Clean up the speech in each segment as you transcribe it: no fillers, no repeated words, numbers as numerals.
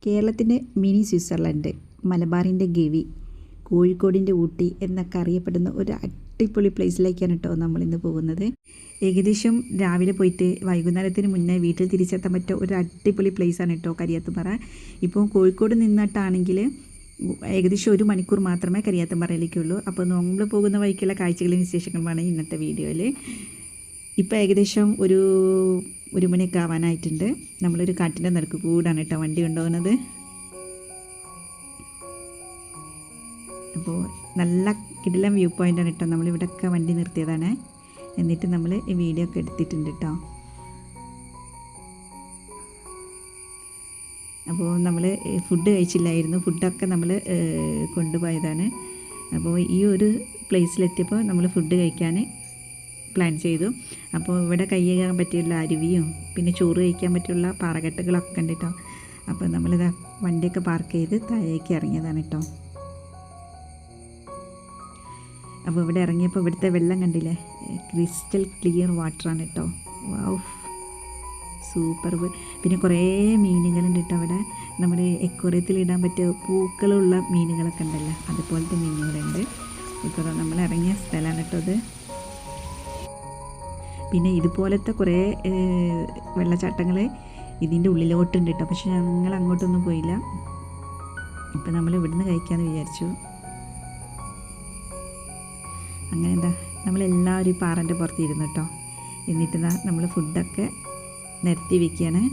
കേരളത്തിൻ്റെ mini Switzerland, മലബാറിൻ്റെ ഗവി, കോഴിക്കോടിൻ്റെ ഊട്ടി എന്നൊക്കെ അറിയപ്പെടുന്ന ഒരു അടിപൊളി പ്ലേസിലേക്കാണ് കേട്ടോ നമ്മളിന്ന് പോകുന്നത്. ഏകദേശം രാവിലെ പോയിട്ട് വൈകുന്നേരത്തിന് മുന്നേ വീട്ടിൽ തിരിച്ചെത്താൻ പറ്റിയ ഒരു അടിപൊളി പ്ലേസാണ് കേട്ടോ കരിയാത്തുംപാറ. ഇപ്പോൾ കോഴിക്കോട് നിന്നിട്ടാണെങ്കിൽ ഏകദേശം 1 മണിക്കൂർ മാത്രമേ കരിയാത്തുംപാറയിലേക്കുള്ളൂ. അപ്പോൾ നമ്മൾ പോകുന്ന വഴിക്കുള്ള കാഴ്ചകളും വിശേഷങ്ങളുമാണ് ഇന്നത്തെ വീഡിയോയിൽ. ഇപ്പോൾ ഏകദേശം ഒരു മണിയൊക്കെ ആവാനായിട്ടുണ്ട്. നമ്മളൊരു കാട്ടിൻ്റെ നടുക്ക് കൂടാണ് കേട്ടോ വണ്ടി കൊണ്ടുപോകുന്നത്. അപ്പോൾ നല്ല കിടിലം വ്യൂ പോയിൻ്റാണ് കേട്ടോ. നമ്മളിവിടെയൊക്കെ വണ്ടി നിർത്തിയതാണ്. എന്നിട്ട് നമ്മൾ ഈ വീഡിയോ ഒക്കെ എടുത്തിട്ടുണ്ട് കേട്ടോ. അപ്പോൾ നമ്മൾ ഫുഡ് കഴിച്ചില്ലായിരുന്നു. ഫുഡൊക്കെ നമ്മൾ കൊണ്ടുപോയതാണ്. അപ്പോൾ ഈ ഒരു പ്ലേസിലെത്തിയപ്പോൾ നമ്മൾ ഫുഡ് കഴിക്കാൻ പ്ലാൻ ചെയ്തു. അപ്പോൾ ഇവിടെ കൈ കഴുകാൻ പറ്റിയുള്ള അരുവിയും പിന്നെ ചോറ് കഴിക്കാൻ പറ്റിയുള്ള പാറകെട്ടുകളൊക്കെ ഉണ്ട് കേട്ടോ. അപ്പോൾ നമ്മളിതാ വണ്ടിയൊക്കെ പാർക്ക് ചെയ്ത് താഴേക്ക് ഇറങ്ങിയതാണ് കേട്ടോ. അപ്പോൾ ഇവിടെ ഇറങ്ങിയപ്പോൾ ഇവിടുത്തെ വെള്ളം കണ്ടില്ലേ, ക്രിസ്റ്റൽ ക്ലിയർ വാട്ടറാണ് കേട്ടോ. വാവ്, സൂപ്പർ. പിന്നെ കുറേ മീനുകളുണ്ട് കേട്ടോ അവിടെ. നമ്മൾ എക്വറിയത്തിൽ ഇടാൻ പറ്റിയ പൂക്കളുള്ള മീനുകളൊക്കെ ഉണ്ടല്ലോ, അതുപോലത്തെ മീനുകളുണ്ട്. ഇപ്പോൾ നമ്മൾ ഇറങ്ങിയ സ്ഥലമാണ് കേട്ടോ അത്. പിന്നെ ഇതുപോലത്തെ കുറേ വെള്ളച്ചാട്ടങ്ങൾ ഇതിൻ്റെ ഉള്ളിലോട്ടുണ്ട് കേട്ടോ. പക്ഷെ ഞങ്ങൾ അങ്ങോട്ടൊന്നും പോയില്ല. ഇപ്പം നമ്മൾ ഇവിടുന്ന് കഴിക്കാമെന്ന് വിചാരിച്ചു. അങ്ങനെ എന്താ നമ്മളെല്ലാവരും ഈ പാറൻ്റെ പുറത്തിരുന്നു കേട്ടോ. എന്നിട്ട് നമ്മൾ ഫുഡൊക്കെ നിരത്തി വയ്ക്കുകയാണ്.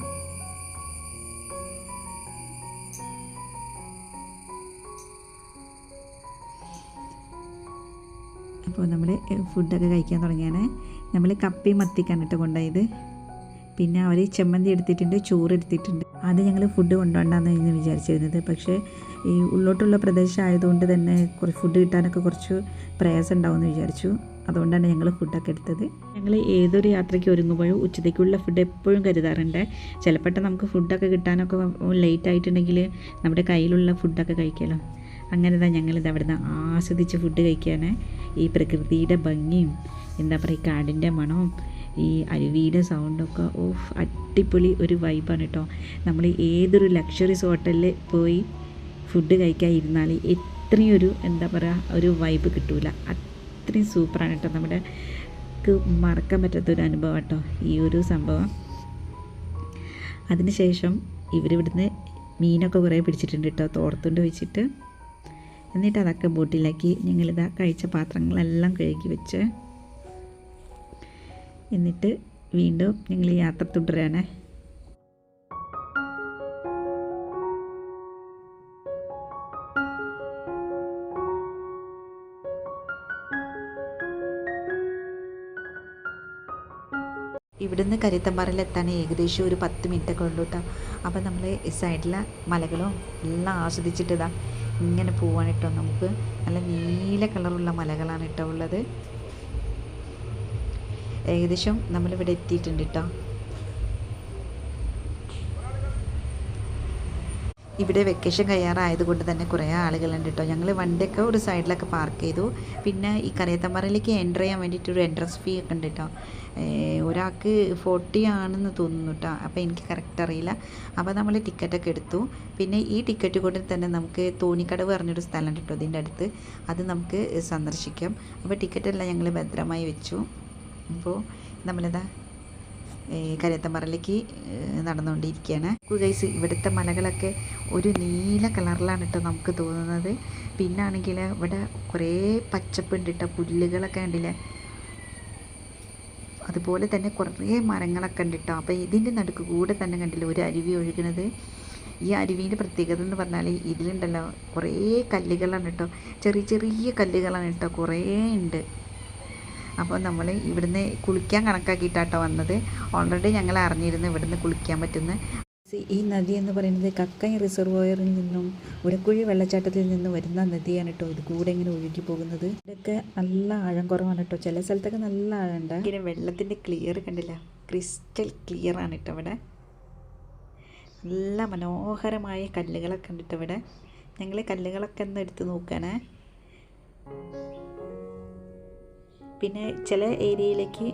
അപ്പോൾ നമ്മൾ ഫുഡൊക്കെ കഴിക്കാൻ തുടങ്ങിയാണ്. നമ്മൾ കപ്പയും മത്തിക്കാണ് കേട്ടോ കൊണ്ടുപോയത്. പിന്നെ അവർ ചമ്മന്തി എടുത്തിട്ടുണ്ട്, ചോറ് എടുത്തിട്ടുണ്ട്. അത് ഞങ്ങൾ ഫുഡ് കൊണ്ടുപോകണ്ടെന്ന് വിചാരിച്ചിരുന്നത്. പക്ഷേ ഈ ഉള്ളോട്ടുള്ള പ്രദേശം ആയതുകൊണ്ട് തന്നെ കുറച്ച് ഫുഡ് കിട്ടാനൊക്കെ കുറച്ച് പ്രയാസം ഉണ്ടാവുമെന്ന് വിചാരിച്ചു. അതുകൊണ്ടാണ് ഞങ്ങൾ ഫുഡൊക്കെ എടുത്തത്. ഞങ്ങൾ ഏതൊരു യാത്രയ്ക്ക് ഒരുങ്ങുമ്പോഴും ഉച്ചത്തേക്കുള്ള ഫുഡ് എപ്പോഴും കരുതാറുണ്ട്. ചിലപ്പോൾ നമുക്ക് ഫുഡൊക്കെ കിട്ടാനൊക്കെ ലേറ്റ് ആയിട്ടുണ്ടെങ്കിൽ നമ്മുടെ കയ്യിലുള്ള ഫുഡൊക്കെ കഴിക്കാമല്ലോ. അങ്ങനെ തന്നെ ഞങ്ങളിത് അവിടെ നിന്ന് ആസ്വദിച്ച് ഫുഡ് കഴിക്കാൻ. ഈ പ്രകൃതിയുടെ ഭംഗിയും എന്താ പറയുക, കാടിൻ്റെ മണവും ഈ അരുവിയുടെ സൗണ്ടൊക്കെ അടിപൊളി ഒരു വൈബാണ് കേട്ടോ. നമ്മൾ ഏതൊരു ലക്ഷറീസ് ഹോട്ടലിൽ പോയി ഫുഡ് കഴിക്കാൻ ഇരുന്നാൽ എത്രയൊരു എന്താ പറയുക ഒരു വൈബ് കിട്ടൂല. അത്രയും സൂപ്പറാണ് കേട്ടോ. നമ്മുടെ മറക്കാൻ പറ്റാത്തൊരു അനുഭവം കേട്ടോ ഈ ഒരു സംഭവം. അതിനുശേഷം ഇവരിവിടുന്ന് മീനൊക്കെ കുറേ പിടിച്ചിട്ടുണ്ട് കേട്ടോ, തോർത്തുകൊണ്ട് വെച്ചിട്ട്. എന്നിട്ട് അതൊക്കെ ബോട്ടിലാക്കി ഞങ്ങളിതാ കഴിച്ച പാത്രങ്ങളെല്ലാം കഴുകി വെച്ച് എന്നിട്ട് വീണ്ടും ഞങ്ങൾ യാത്ര തുടരാണ്. ഇവിടുന്ന് കരിയാത്തുംപാറയിലെത്താൻ ഏകദേശം ഒരു 10 മിനിറ്റൊക്കെ ഉള്ളൂ കേട്ടോ. അപ്പോൾ നമ്മൾ സൈഡിലെ മലകളും എല്ലാം ആസ്വദിച്ചിട്ട് ഇങ്ങനെ പോവാണ് കേട്ടോ. നമുക്ക് നല്ല നീല കളറുള്ള മലകളാണ് കേട്ടോ ഉള്ളത്. ഏകദേശം നമ്മളിവിടെ എത്തിയിട്ടുണ്ട് കേട്ടോ. ഇവിടെ വെക്കേഷൻ കഴിയാറായതുകൊണ്ട് തന്നെ കുറേ ആളുകളുണ്ട് കേട്ടോ. ഞങ്ങൾ വണ്ടിയൊക്കെ ഒരു സൈഡിലൊക്കെ പാർക്ക് ചെയ്തു. പിന്നെ ഈ കരിയാത്തുംപാറയിലേക്ക് എൻ്റർ ചെയ്യാൻ വേണ്ടിയിട്ടൊരു എൻട്രൻസ് ഫീ ഒക്കെ ഉണ്ട് കേട്ടോ. ഒരാൾക്ക് 40 ആണെന്ന് തോന്നുന്നു കേട്ടോ. അപ്പോൾ എനിക്ക് കറക്റ്റ് അറിയില്ല. അപ്പോൾ നമ്മൾ ടിക്കറ്റൊക്കെ എടുത്തു. പിന്നെ ഈ ടിക്കറ്റ് കൊണ്ട് തന്നെ നമുക്ക് തോണിക്കടവ് പറഞ്ഞൊരു സ്ഥലം കേട്ടോ ഇതിൻ്റെ അടുത്ത്, അത് നമുക്ക് സന്ദർശിക്കാം. അപ്പോൾ ടിക്കറ്റെല്ലാം ഞങ്ങൾ ഭദ്രമായി വെച്ചു. അപ്പോൾ നമ്മളിതാ കരിയാത്തുംപാറയിലേക്ക് നടന്നുകൊണ്ടിരിക്കുകയാണ്. ഗൈസ്, ഇവിടുത്തെ മലകളൊക്കെ ഒരു നീല കളറിലാണ് കേട്ടോ നമുക്ക് തോന്നുന്നത്. പിന്നെ ആണെങ്കിൽ ഇവിടെ കുറേ പച്ചപ്പുണ്ട് കേട്ടോ, പുല്ലുകളൊക്കെ ഉണ്ടല്ലേ. അതുപോലെ തന്നെ കുറേ മരങ്ങളൊക്കെ ഉണ്ട് കേട്ടോ. അപ്പോൾ ഇതിൻ്റെ നടുക്ക് കൂടെ തന്നെ കണ്ടില്ല ഒരു അരുവി ഒഴുകുന്നത്. ഈ അരുവിൻ്റെ പ്രത്യേകത എന്ന് പറഞ്ഞാൽ ഇതിലുണ്ടല്ലോ കുറേ കല്ലുകളാണ് കേട്ടോ, ചെറിയ ചെറിയ കല്ലുകളാണ് കേട്ടോ, കുറേ ഉണ്ട്. അപ്പോൾ നമ്മൾ ഇവിടുന്ന് കുളിക്കാൻ കണക്കാക്കിയിട്ടാട്ടോ വന്നത്. ഓൾറെഡി ഞങ്ങൾ അറിഞ്ഞിരുന്നു ഇവിടുന്ന് കുളിക്കാൻ പറ്റുന്ന. ഈ നദി എന്ന് പറയുന്നത് കക്കൈ റിസർവോയറിൽ നിന്നും ഉരക്കുഴി വെള്ളച്ചാട്ടത്തിൽ നിന്നും വരുന്ന നദിയാണ് കേട്ടോ. ഇത് കൂടെ ഇങ്ങനെ ഒഴുകി പോകുന്നത്. ഇതൊക്കെ നല്ല ആഴം കുറവാണ് കേട്ടോ, ചില സ്ഥലത്തൊക്കെ നല്ല ആഴമുണ്ട്. ഇങ്ങനെ വെള്ളത്തിൻ്റെ ക്ലിയർ കണ്ടില്ല, ക്രിസ്റ്റൽ ക്ലിയർ ആണ് കേട്ടോ. ഇവിടെ നല്ല മനോഹരമായ കല്ലുകളൊക്കെ ഉണ്ട് കേട്ടോ. ഇവിടെ ഞങ്ങൾ കല്ലുകളൊക്കെ ഒന്ന് എടുത്ത് നോക്കാനേ. പിന്നെ ചില ഏരിയയിലേക്ക്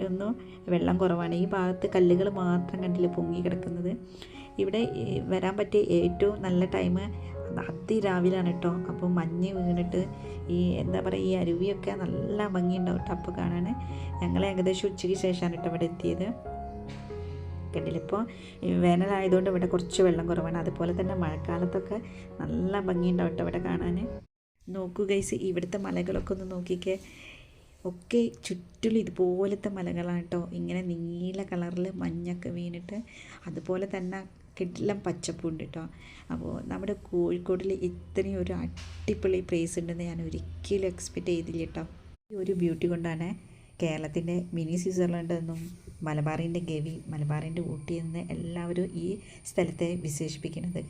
ഒന്നും വെള്ളം കുറവാണ്. ഈ ഭാഗത്ത് കല്ലുകൾ മാത്രം കണ്ടില്ല പൊങ്ങി കിടക്കുന്നത്. ഇവിടെ വരാൻ പറ്റിയ ഏറ്റവും നല്ല ടൈം അതിരാവിലാണ് കേട്ടോ. അപ്പോൾ മഞ്ഞ് വീണിട്ട് എന്താ പറയുക, ഈ അരുവിയൊക്കെ നല്ല ഭംഗിയുണ്ടാവും കേട്ടോ അപ്പോൾ കാണാൻ. ഞങ്ങൾ ഏകദേശം ഉച്ചയ്ക്ക് ശേഷമാണ് കേട്ടോ ഇവിടെ എത്തിയത്. കണ്ടില്ലിപ്പോൾ വേനലായതുകൊണ്ട് ഇവിടെ കുറച്ച് വെള്ളം കുറവാണ്. അതുപോലെ തന്നെ മഴക്കാലത്തൊക്കെ നല്ല ഭംഗിയുണ്ടാവും കേട്ടോ ഇവിടെ കാണാൻ. നോക്കൂ ഗൈസ്, ഇവിടുത്തെ മലകളൊക്കെ ഒന്ന് നോക്കിക്കേ. ഒക്കെ ചുറ്റിലും ഇതുപോലത്തെ മലകളാണ് കേട്ടോ. ഇങ്ങനെ നീല കളറിൽ മഞ്ഞൊക്കെ വീണിട്ട് അതുപോലെ തന്നെ കിടിലം പച്ചപ്പുണ്ട് കേട്ടോ. അപ്പോൾ നമ്മുടെ കോഴിക്കോടിൽ ഇത്രയും ഒരു അടിപൊളി പ്ലേസ് ഉണ്ടെന്ന് ഞാൻ ഒരിക്കലും എക്സ്പെക്റ്റ് ചെയ്തില്ല കേട്ടോ. ഈ ഒരു ബ്യൂട്ടി കൊണ്ടാണ് കേരളത്തിൻ്റെ മിനി സ്വിറ്റ്സർലൻഡ് എന്നും മലബാറിൻ്റെ ഗവി, മലബാറിൻ്റെ ഊട്ടി എന്ന് എല്ലാവരും ഈ സ്ഥലത്തെ വിശേഷിപ്പിക്കുന്നത്.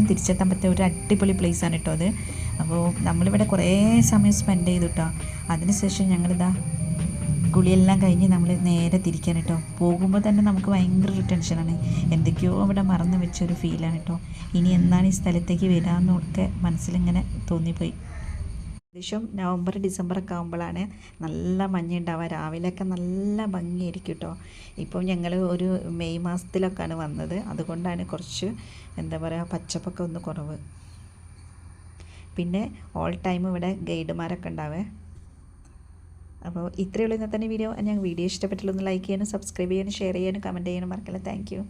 തിരിച്ചെത്താൻ പറ്റിയ ഒരു അടിപൊളി പ്ലേസാണ് കേട്ടോ അത്. അപ്പോൾ നമ്മളിവിടെ കുറേ സമയം സ്പെൻഡ് ചെയ്തു കേട്ടോ. അതിനുശേഷം ഞങ്ങളിതാ കുളിയെല്ലാം കഴിഞ്ഞ് നമ്മൾ നേരെ തിരിക്കാൻ കേട്ടോ. പോകുമ്പോൾ തന്നെ നമുക്ക് ഭയങ്കര ഒരു ടെൻഷനാണ്, എന്തൊക്കെയോ അവിടെ മറന്നു വെച്ചൊരു ഫീലാണ് കേട്ടോ. ഇനി എന്നാണ് ഈ സ്ഥലത്തേക്ക് വരാമെന്നൊക്കെ മനസ്സിലിങ്ങനെ തോന്നിപ്പോയി. ഏകദേശം നവംബർ ഡിസംബറൊക്കെ ആകുമ്പോഴാണ് നല്ല മഞ്ഞുണ്ടാവുക. രാവിലെയൊക്കെ നല്ല ഭംഗിയായിരിക്കും കേട്ടോ. ഇപ്പം ഞങ്ങൾ ഒരു മെയ് മാസത്തിലൊക്കെയാണ് വന്നത്, അതുകൊണ്ടാണ് കുറച്ച് എന്താ പറയുക പച്ചപ്പൊക്കെ ഒന്ന് കുറവ്. പിന്നെ ഓൾ ടൈം ഇവിടെ ഗൈഡുമാരൊക്കെ ഉണ്ടാവേ. അപ്പോൾ ഇത്രയേ ഉള്ളൂ ഇന്നത്തെ വീഡിയോ. ഞാൻ വീഡിയോ ഇഷ്ടപ്പെട്ടുള്ള ഒന്ന് ലൈക്ക് ചെയ്യാനും സബ്സ്ക്രൈബ് ചെയ്യാനും ഷെയർ ചെയ്യാനും കമൻറ്റ് ചെയ്യാനും മറക്കല്ല. Thank you.